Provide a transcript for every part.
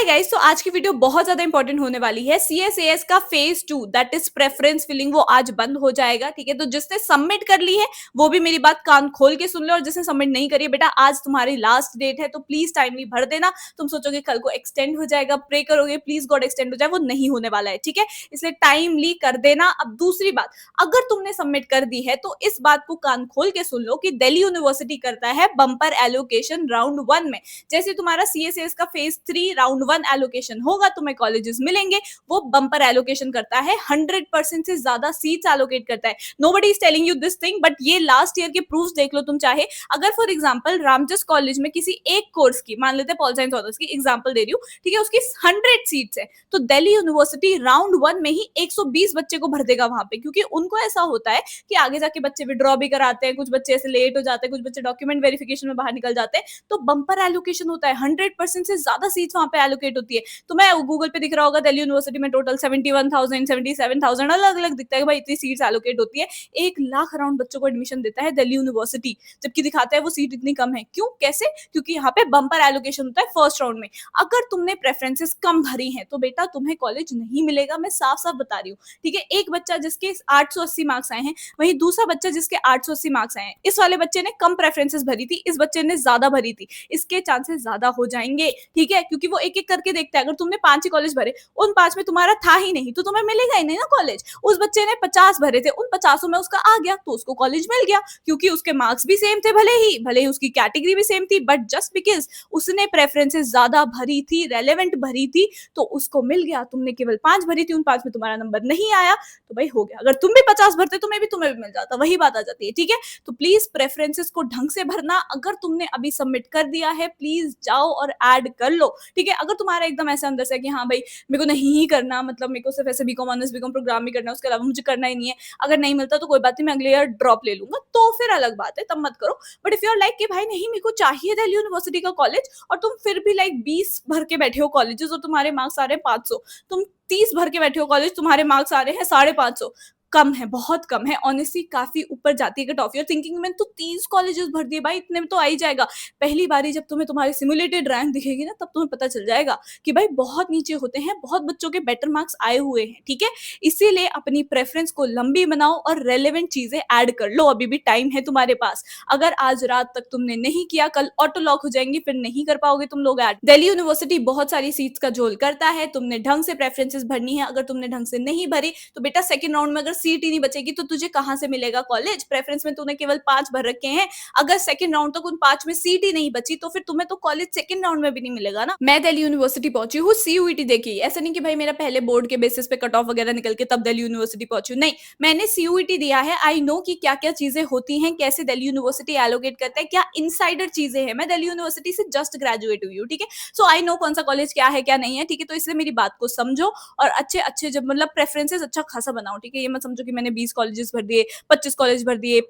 Hi guys, तो आज की वीडियो बहुत ज्यादा इंपॉर्टेंट होने वाली है। सीएसएएस का phase 2 that is preference filling वो आज बंद हो जाएगा। ठीक है, तो जिसने सबमिट कर ली है वो भी मेरी बात कान खोल के सुन ले, और जिसने सबमिट नहीं करी है बेटा, आज तुम्हारी लास्ट डेट है, तो प्लीज टाइमली भर देना। तुम सोचोगे कल को एक्सटेंड हो जाएगा, प्रे करोगे प्लीज गॉड एक्सटेंड हो जाए, वो नहीं होने वाला है। ठीक है, इसलिए टाइमली कर देना। अब दूसरी बात, अगर तुमने सबमिट कर दी है तो इस बात को कान खोल के सुन लो कि दिल्ली यूनिवर्सिटी करता है बम्पर एलोकेशन राउंड 1 में। जैसे तुम्हारा सीएसएस का फेज 3 राउंड 1 एलोकेशन होगा, तुम्हें कॉलेजेस मिलेंगे, वो बम्पर एलोकेशन करता है, 100% से ज्यादा सीट्स एलोकेट करता है। Nobody is telling you this thing, but ये लास्ट ईयर के प्रूफ्स देख लो तुम चाहे। अगर फॉर एग्जांपल रामजस कॉलेज में किसी एक कोर्स की, मान लेते हैं पॉल साइंस ऑनर्स की एग्जांपल दे रही हूँ, ठीक है, उसकी 100 सीट्स है, तो दिल्ली यूनिवर्सिटी राउंड 1 में ही 120 बच्चे को भर देगा वहां पे, क्योंकि उनको ऐसा होता है कि आगे जाके बच्चे विड्रॉ भी कराते हैं, कुछ बच्चे ऐसे लेट हो जाते हैं, कुछ बच्चे डॉक्यूमेंट वेरिफिकेशन में बाहर निकल जाते हैं, तो बम्पर एलोकेशन होता है, 100% से ज्यादा सीट्स वहां पे एलोकेट होती है। तो मैं गूगल पे दिख रहा होगा दिल्ली यूनिवर्सिटी में टोटल 71,000 77,000 अलग अलग दिखता है, भाई इतनी सीट्स एलोकेट होती है। 1 लाख अराउंड बच्चों को एडमिशन देता है दिल्ली यूनिवर्सिटी, जबकि दिखाता है वो सीट इतनी कम है। क्यों, कैसे? क्योंकि यहाँ पे बम्पर एलोकेशन होता है फर्स्ट राउंड में। अगर तुमने प्रेफरेंसेस कम भरी है तो बेटा तुम्हें कॉलेज नहीं मिलेगा, मैं साफ साफ बता रही हूँ। ठीक है, एक बच्चा जिसके 880 मार्क्स आए हैं, वही दूसरा बच्चा जिसके 880 मार्क्स आए हैं, इस वाले बच्चे ने कम प्रेफरेंसेस भरी थी, इस बच्चे ने ज्यादा भरी थी, इसके चांसेस ज्यादा हो जाएंगे। ठीक है, क्योंकि वो एक एक करके देखता है। अगर तुमने 5 ही कॉलेज भरे, उन 5 में तुम्हारा था ही नहीं, तो तुम्हें मिलेगा ही नहीं ना कॉलेज। उस बच्चे ने 50 भरे थे, उन 50 में उसका आ गया, तो उसको कॉलेज मिल गया, क्योंकि उसके मार्क्स भी सेम थे, भले ही उसकी कैटेगरी भी सेम थी, बट जस्ट बिकॉज उसने प्रेफरेंसेस ज्यादा भरी थी, रेलेवेंट भरी थी, तो उसको मिल गया। तुमने केवल 5 भरी थी, उन 5 में तुम्हारा नंबर नहीं आया, तो भाई हो गया। अगर तुम भी 50 भरते तुम्हें भी मिल जाता, वही बात आ जाती है। ठीक है, तो प्लीज प्रेफरेंसेस को ढंग से भरना। अगर तुमने अभी सबमिट कर दिया है, प्लीज जाओ और ऐड कर लो। ठीक है, अगर तुम्हारा एकदम ऐसा अंदर से कि हाँ भाई मेरे को नहीं ही करना, मतलब मेरे को सिर्फ ऐसे बीकॉम ऑनर्स बीकॉम प्रोग्राम ही करना है, उसके अलावा मुझे करना ही नहीं है, अगर नहीं मिलता तो कोई बात नहीं, मैं अगले ईयर ड्रॉप ले लूंगा, तो फिर अलग बात है, तब मत करो। But if you are like कि भाई नहीं मेरे को चाहिए दिल्ली यूनिवर्सिटी का कॉलेज, और तुम फिर भी लाइक 20 भर के बैठे हो कॉलेजेस और तुम्हारे मार्क्स आ रहे हैं 500, तुम 30 भर के बैठे हो कॉलेज, तुम्हारे मार्क्स आ रहे हैं 550, कम है, बहुत कम है, ऑनेस्टली काफी ऊपर जाती है कट ऑफ। यूर थिंकिंग में तो 30 कॉलेजेस भर दिए, भाई इतने में तो आ ही जाएगा। पहली बारी जब तुम्हें तुम्हारी सिमुलेटेड रैंक दिखेगी ना, तब तुम्हें पता चल जाएगा कि भाई बहुत नीचे होते हैं, बहुत बच्चों के बेटर मार्क्स आए हुए हैं। ठीक है, इसीलिए अपनी प्रेफरेंस को लंबी बनाओ और रेलेवेंट चीजें ऐड कर लो, अभी भी टाइम है तुम्हारे पास। अगर आज रात तक तुमने नहीं किया, कल ऑटो लॉक हो जाएंगी, फिर नहीं कर पाओगे तुम लोग ऐड। दिल्ली यूनिवर्सिटी बहुत सारी सीट्स का झोल करता है, तुमने ढंग से प्रेफरेंसेस भरनी है। अगर तुमने ढंग से नहीं भरी तो बेटा सेकंड राउंड में अगर सीट ही नहीं बचेगी तो तुझे कहां से मिलेगा कॉलेज? प्रेफरेंस में तूने केवल 5 भर रखे हैं, अगर सेकंड राउंड तक उन 5 में सीट ही नहीं बची तो फिर तुम्हें तो कॉलेज सेकंड राउंड में भी नहीं मिलेगा ना। मैं दिल्ली यूनिवर्सिटी पहुंची हूँ सीयूईटी देखी, ऐसा नहीं कि भाई मेरा पहले बोर्ड के बेसिस पे कट ऑफ वगैरह निकल के तब दिल्ली यूनिवर्सिटी पहुंची, नहीं, मैंने सीयूईटी दिया है। आई नो कि क्या क्या चीजें होती हैं, कैसे दिल्ली यूनिवर्सिटी एलोकेट करता है, क्या इनसाइडर चीजें हैं। मैं दिल्ली यूनिवर्सिटी से जस्ट ग्रेजुएट हुई हूँ, ठीक है, सो आई नो कौन सा कॉलेज क्या है क्या नहीं है। ठीक है, तो इसलिए मेरी बात को समझो और अच्छे अच्छे जब मतलब प्रेफरेंसेस अच्छा खासा बनाओ। ठीक है, ये मत समझो कि मैंने 20 कॉलेजेस भर दिए, 25 कॉलेज भर दिए।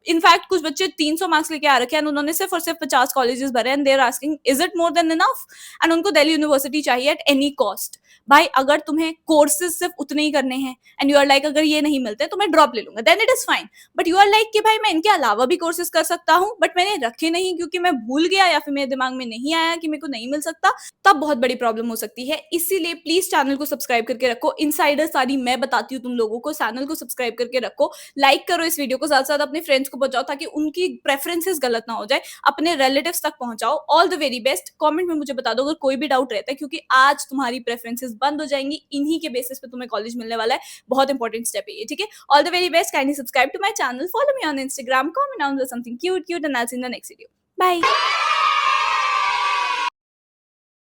इनफैक्ट कुछ बच्चे 300 मार्क्स लेके आ रखे हैं, उन्होंने सिर्फ और सिर्फ 50 कॉलेजेस भरे, and they are asking is it more than enough, एंड उनको दिल्ली यूनिवर्सिटी चाहिए एट एनी कॉस्ट। भाई अगर तुम्हें कोर्सेज सिर्फ उतने ही करने हैं एंड यू आर लाइक अगर ये नहीं मिलते तो मैं ड्रॉप ले लूंगा, then it is fine. But you are like कि भाई मैं इनके अलावा भी कोर्सेज कर सकता हूँ, बट मैंने रखे नहीं क्योंकि मैं भूल गया या फिर मेरे दिमाग में नहीं आया कि मेरे को नहीं मिल सकता, तब बहुत बड़ी प्रॉब्लम हो सकती है। इसीलिए प्लीज चैनल को सब्सक्राइब करके रखो, इनसाइडर सारी मैं बताती हूँ तुम लोगों को, चैनल को सब्सक्राइब करके रखो, लाइक करो इस वीडियो को, साथ साथ अपने फ्रेंड्स को पहुंचाओ ताकि उनकी प्रेफरेंसेस गलत ना हो जाए, अपने रिलेटिव्स तक पहुंचाओ। All the very best. Comment में मुझे बता दो अगर कोई भी डाउट रहता है, क्योंकि आज तुम्हारी प्रेफरेंसेस बंद हो जाएंगी, इन्हीं के बेसिस पे तुम्हें कॉलेज मिलने वाला है। बहुत इंपॉर्टेंट स्टेप है ये, ठीक है। All the very best. Kindly subscribe to my channel, follow me on Instagram, comment down something cute and I will see you in the next video. Bye.